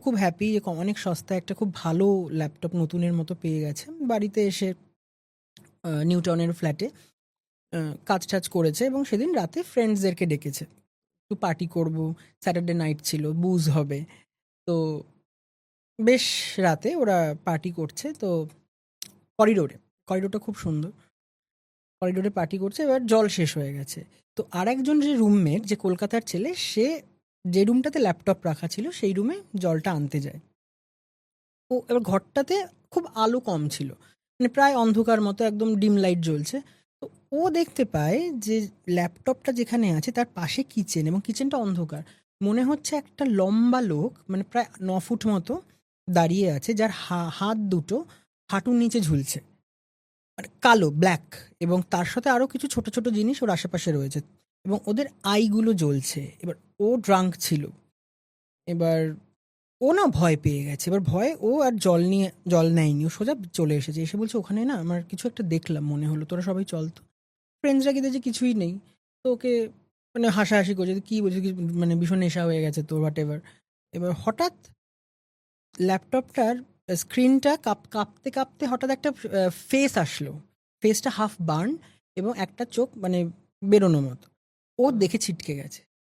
খুব হ্যাপি যে অনেক সস্তায় একটা খুব ভালো ল্যাপটপ নতুনের মতো পেয়ে গেছে। বাড়িতে এসে নিউ টাউনের ফ্ল্যাটে কাজ-টাজ করেছে এবং সেদিন রাতে ফ্রেন্ডসদেরকে ডেকেছে। একটু পার্টি করব, স্যাটারডে নাইট ছিল, বুজ হবে। তো বেশ রাতে ওরা পার্টি করছে। তো করিডোরে, করিডোরটা খুব সুন্দর। করিডোরে পার্টি করছে, এবার জল শেষ হয়ে গেছে। তো আরেকজন যে রুমমেট, যে কলকাতার ছেলে, সে যে রুমটাতে ল্যাপটপ রাখা ছিল সেই রুমে জলটা আনতে যায়। ও এবার ঘরটাতে খুব আলো কম ছিল। মানে প্রায় অন্ধকার মতো, একদম ডিম লাইট জ্বলছে। তো ও দেখতে পায় যে ল্যাপটপটা যেখানে আছে তার পাশে কিচেন, এবং কিচেনটা অন্ধকার। মনে হচ্ছে একটা লম্বা লোক, মানে প্রায় ৯ ফুট মতো দাঁড়িয়ে আছে, যার হাত দুটো হাঁটুর নিচে ঝুলছে। মানে কালো, ব্ল্যাক, এবং তার সাথে আরো কিছু ছোট, ছোট জিনিস ওর আশেপাশে রয়েছে, এবং ওদের আইগুলো জ্বলছে। এবার ও ড্রাঙ্ক ছিল। এবার ও না ভয় পেয়ে গেছে। এবার ভয়ে ও আর জল নেয়নি। ও সোজা চলে এসেছে। এসে বলছে, "ওখানে না আমার কিছু একটা দেখলাম মনে হলো। তোরা সবাই চল তো।" ফ্রেন্ডসরা কি দেখছে কিছুই নেই। তো ওকে মানে হাসাহাসি করছে, "কি বলছিস? মানে ভীষণ নেশা হয়ে গেছে তোর, হোয়াটএভার।" এবার হঠাৎ ল্যাপটপটার স্ক্রিনটা কাঁপতে, কাঁপতে হঠাৎ একটা ফেস আসলো। ফেসটা হাফ বার্ন এবং একটা চোখ মানে বেরোনো মতো। ও দেখে ছিটকে গেছে।